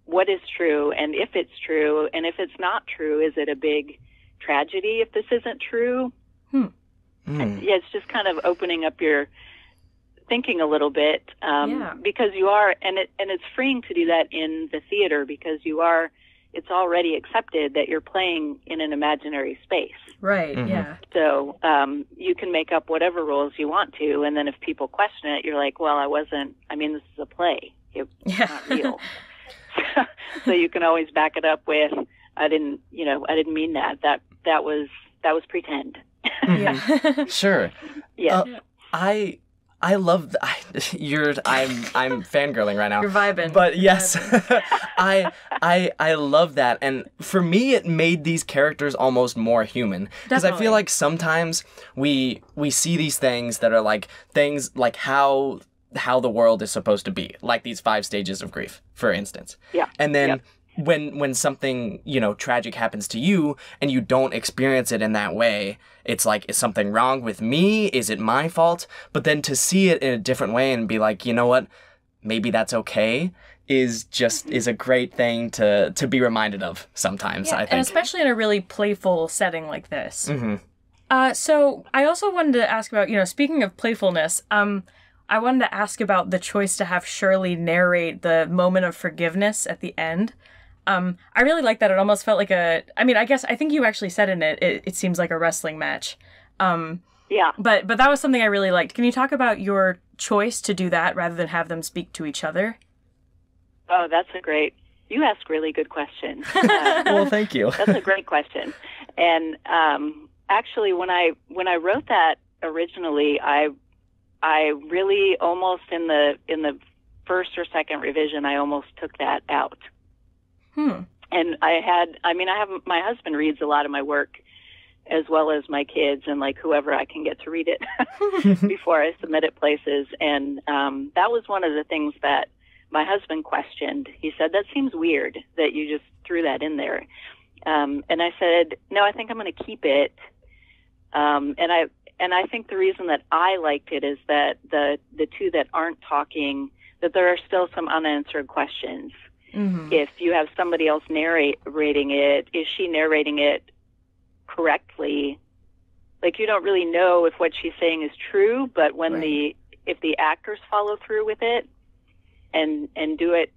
what is true, and if it's true, and if it's not true, is it a big tragedy if this isn't true? Yeah, it's just kind of opening up your thinking a little bit, because you are, and it's freeing to do that in the theater because it's already accepted that you're playing in an imaginary space.
Right, yeah.
So you can make up whatever rules you want to, and then if people question it, you're like, well, this is a play. It's not real. So you can always back it up with, I didn't mean that. That was pretend.
Yeah.
Sure.
Yeah.
I love I'm fangirling right now.
You're vibing.
But yes, I love that. And for me, it made these characters almost more human. Because I feel like sometimes we see these things that are like things like how the world is supposed to be, like these 5 stages of grief, for instance.
Yeah.
And then when something, tragic happens to you and you don't experience it in that way, it's like, is something wrong with me? Is it my fault? But then to see it in a different way and be like, you know what? Maybe that's okay is a great thing to be reminded of sometimes, I think.
And especially in a really playful setting like this. So I also wanted to ask about, speaking of playfulness, I wanted to ask about the choice to have Shirley narrate the moment of forgiveness at the end. I really like that. It almost felt like I think you actually said in it seems like a wrestling match.
Yeah.
But that was something I really liked. Can you talk about your choice to do that rather than have them speak to each other?
Oh, you ask really good questions.
Well, thank you.
That's a great question. And actually, when I wrote that originally, I really almost in the first or second revision, I almost took that out. And my husband reads a lot of my work as well as my kids and like whoever I can get to read it before I submit it places. And that was one of the things that my husband questioned. He said, that seems weird that you just threw that in there. And I said, no, I think I'm going to keep it. And I think the reason that I liked it is that the two that aren't talking, that there are still some unanswered questions. If you have somebody else narrating it, is she narrating it correctly? Like, you don't really know if what she's saying is true, but if the actors follow through with it and do it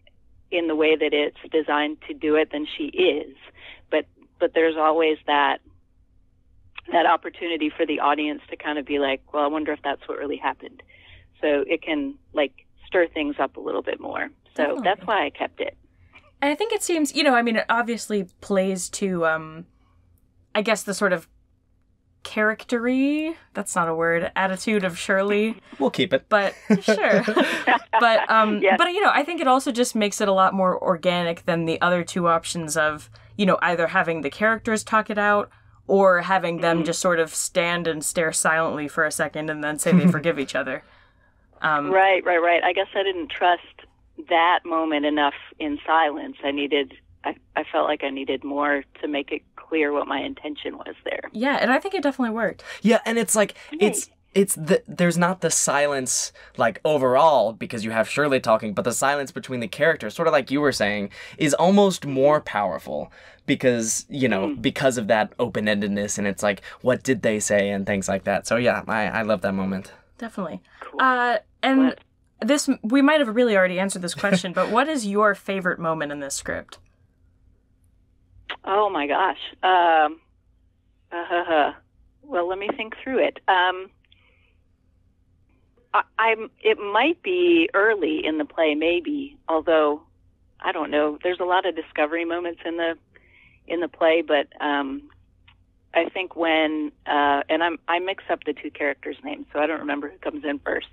in the way that it's designed to do it, then she is. But there's always that opportunity for the audience to kind of be like, well, I wonder if that's what really happened. So it can like stir things up a little bit more. So
Definitely.
that's why I kept it.
And I think it seems, you know, I mean, it obviously plays to, I guess, the sort of character-y, that's not a word, attitude of Shirley.
We'll keep it.
But, sure. But,
Yes.
but, you know, I think it also just makes it a lot more organic than the other two options of, you know, either having the characters talk it out or having them just sort of stand and stare silently for a second and then say they forgive each other.
Right. I guess I didn't trust that moment enough in silence. I felt like I needed more to make it clear what my intention was there.
Yeah, and I think it definitely worked.
Yeah, and it's like, there's not the silence, like, overall, because you have Shirley talking, but the silence between the characters, sort of like you were saying, is almost more powerful because, you know, because of that open-endedness, and it's like, what did they say, and things like that. So, yeah, I love that moment.
Definitely.
Cool.
And this, we might have really already answered this question, but what is your favorite moment in this script?
Oh my gosh. Well, let me think through it. It might be early in the play, maybe. Although, I don't know. There's a lot of discovery moments in the play, but I think when and I mix up the two characters' names, so I don't remember who comes in first.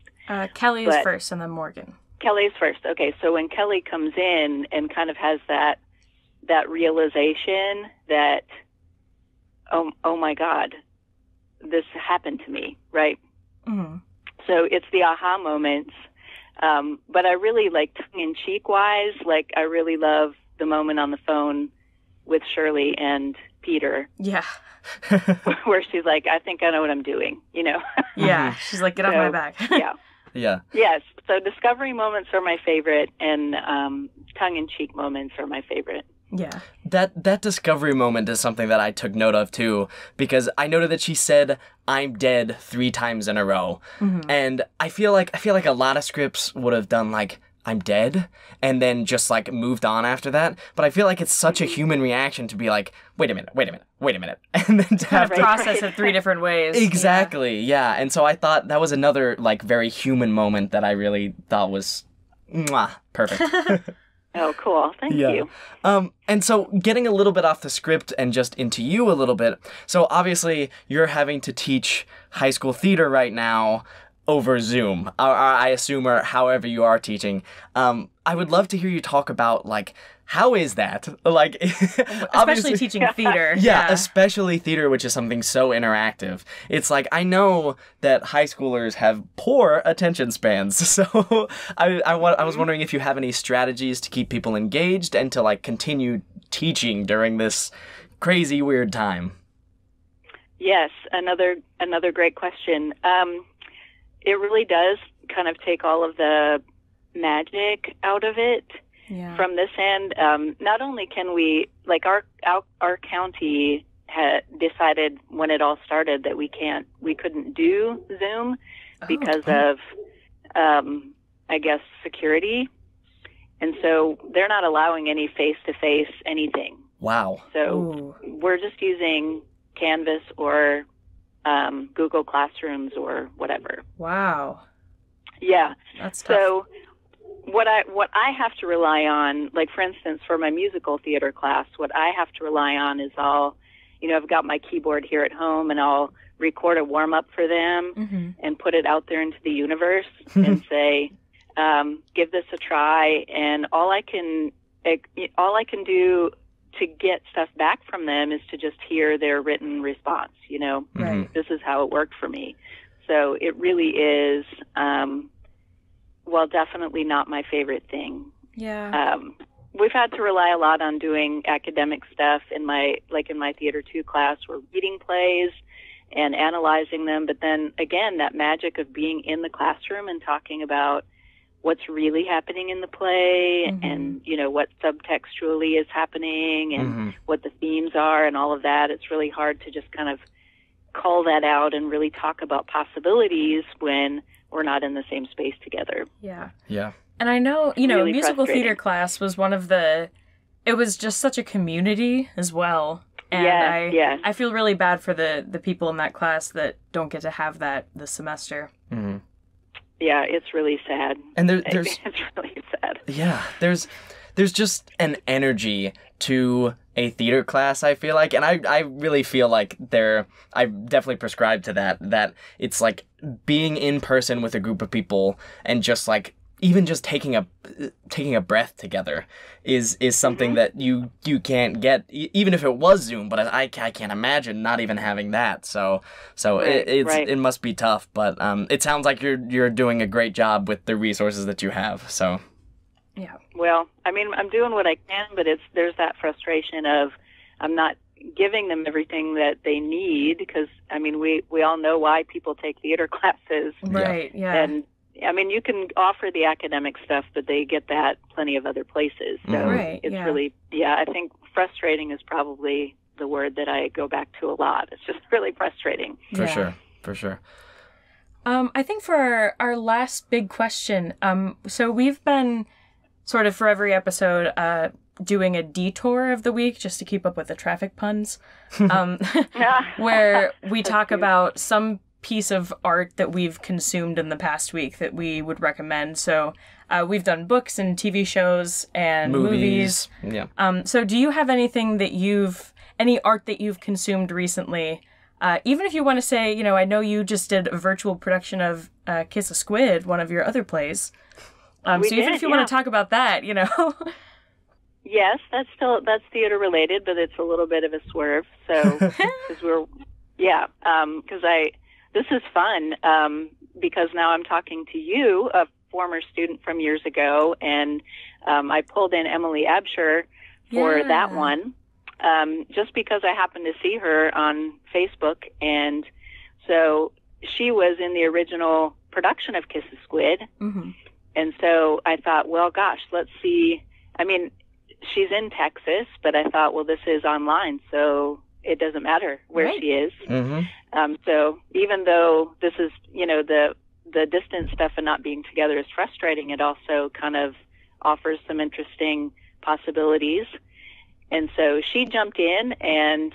Kelly is first, and then Morgan.
Kelly is first. Okay, so when Kelly comes in and kind of has that realization that, oh my God, this happened to me, right?
Mm-hmm.
So it's the aha moments. But I really, like, tongue-in-cheek wise, like, I really love the moment on the phone with Shirley and Peter.
Yeah.
Where she's like, I think I know what I'm doing, you know?
Yeah. She's like, get off my back.
Yeah.
Yeah.
Yes. So discovery moments are my favorite, and tongue-in-cheek moments are my favorite.
Yeah.
That discovery moment is something that I took note of too, because I noted that she said "I'm dead" 3 times in a row, and I feel like a lot of scripts would have done like "I'm dead" and then just like moved on after that. But I feel like it's such a human reaction to be like, wait a minute, and then to have to
Process it 3 different ways.
exactly, yeah. And so I thought that was another like very human moment that I really thought was perfect.
Oh, cool. Thank you.
And so getting a little bit off the script and just into you a little bit. So obviously you're having to teach high school theater right now over Zoom, or I assume, or however you are teaching. I would love to hear you talk about, like, how is that? Like,
Especially teaching theater.
Yeah, especially theater, which is something so interactive. It's like, I know that high schoolers have poor attention spans, so I was wondering if you have any strategies to keep people engaged and to, like, continue teaching during this crazy, weird time.
Yes, another great question. It really does kind of take all of the magic out of it.
Yeah.
From this end. Not only can we, like, our county had decided when it all started that we couldn't do Zoom because of, I guess, security. And so they're not allowing any face-to-face anything.
Wow.
So we're just using Canvas or Google Classrooms or whatever.
Wow.
Yeah.
That's tough.
So what I have to rely on, like, for instance, for my musical theater class, what I have to rely on is I've got my keyboard here at home, and I'll record a warm-up for them and put it out there into the universe and say, give this a try. And all I can do to get stuff back from them is to just hear their written response, you know?
Right.
This is how it worked for me. So it really is, definitely not my favorite thing.
Yeah.
We've had to rely a lot on doing academic stuff in my Theater 2 class. We're reading plays and analyzing them, but then again, that magic of being in the classroom and talking about what's really happening in the play and, you know, what subtextually is happening and what the themes are and all of that. It's really hard to just kind of call that out and really talk about possibilities when we're not in the same space together.
Yeah.
Yeah.
And I know, you know,
really
musical
frustrating.
theater class was it was just such a community as well. And I feel really bad for the people in that class that don't get to have that this semester.
yeah, it's really sad.
And there's
it's really sad.
yeah, there's just an energy to a theater class, I feel like, and I really feel like I definitely prescribe to that it's like being in person with a group of people and just like even just taking a breath together is something that you can't get even if it was Zoom, but I can't imagine not even having that. So it must be tough, but it sounds like you're doing a great job with the resources that you have. So
Yeah.
Well, I mean, I'm doing what I can, but there's that frustration of I'm not giving them everything that they need because, I mean, we all know why people take theater classes.
Right, yeah.
And, I mean, you can offer the academic stuff, but they get that plenty of other places. So it's really, I think frustrating is probably the word that I go back to a lot. It's just really frustrating.
For sure.
I think for our last big question, so we've been sort of for every episode doing a detour of the week just to keep up with the traffic puns, where we talk about some piece of art that we've consumed in the past week that we would recommend. So we've done books and TV shows and movies.
Yeah.
So do you have anything that any art that you've consumed recently? Even if you want to say, you know, I know you just did a virtual production of Kiss a Squid, one of your other plays. So even if you want to talk about that, you know.
Yes, that's theater related, but it's a little bit of a swerve. So because this is fun because now I'm talking to you, a former student from years ago, and I pulled in Emily Absher for that one just because I happened to see her on Facebook, and so she was in the original production of Kiss a Squid. Mm-hmm. And so I thought, well, gosh, let's see. I mean, she's in Texas, but I thought, well, this is online, so it doesn't matter where she is. Mm-hmm. So even though this is, you know, the distance stuff and not being together is frustrating, it also kind of offers some interesting possibilities. And so she jumped in, and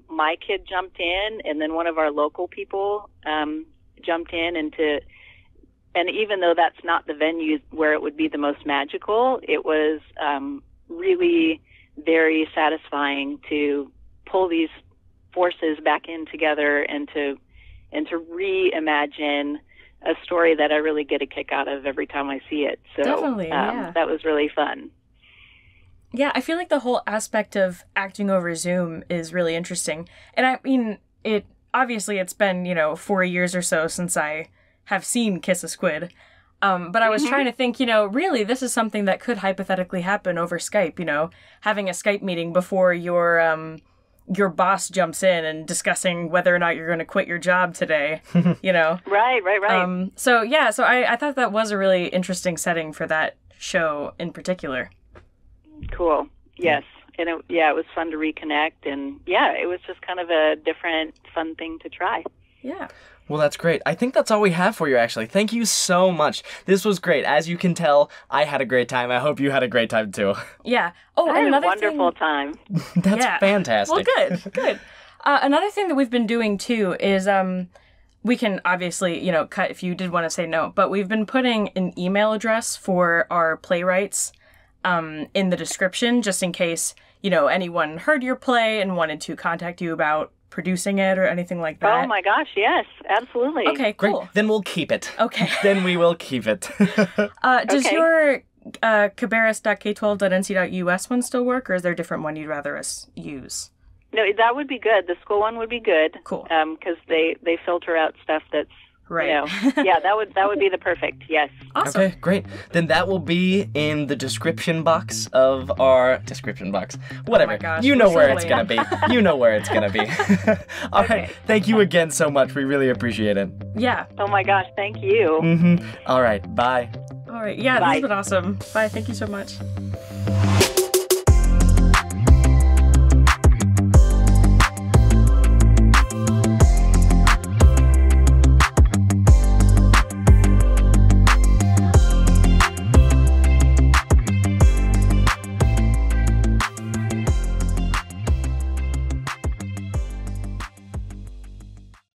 my kid jumped in, and then one of our local people jumped in and even though that's not the venue where it would be the most magical, it was really very satisfying to pull these forces back in together and to reimagine a story that I really get a kick out of every time I see it. So
definitely,
that was really fun.
Yeah, I feel like the whole aspect of acting over Zoom is really interesting. And I mean, it's been, 4 years or so since I have seen Kiss a Squid. But I was trying to think, really, this is something that could hypothetically happen over Skype, having a Skype meeting before your boss jumps in and discussing whether or not you're going to quit your job today,
Right.
So I thought that was a really interesting setting for that show in particular.
Cool. Yes. And it was fun to reconnect, and it was just kind of a different, fun thing to try.
Yeah.
Well, that's great. I think that's all we have for you, actually. Thank you so much. This was great. As you can tell, I had a great time. I hope you had a great time, too.
Yeah. Oh,
I
and
had
another
a wonderful time.
That's fantastic.
Well, good. Another thing that we've been doing, too, is we can obviously, cut if you did want to say no, but we've been putting an email address for our playwrights in the description, just in case, anyone heard your play and wanted to contact you about producing it or anything like that.
Oh my gosh, yes, absolutely.
Okay, cool.
Great. Then we'll keep it.
Okay.
Then we will keep it.
Does your cabarrus.k12.nc.us one still work, or is there a different one you'd rather us use?
No, that would be good. The school one would be good.
Cool.
Because they filter out stuff that's
right.
That would be the perfect. Yes.
Awesome.
Okay, great. Then that will be in the description box of our description box. Whatever.
Oh my gosh,
you know where
silly.
it's gonna be. You know where it's gonna be. All right. Thank you again so much. We really appreciate it.
Yeah.
Oh my gosh, thank you.
Mm-hmm. All right. Bye.
All right. Yeah,
Bye.
this has been awesome. Bye. Thank you so much.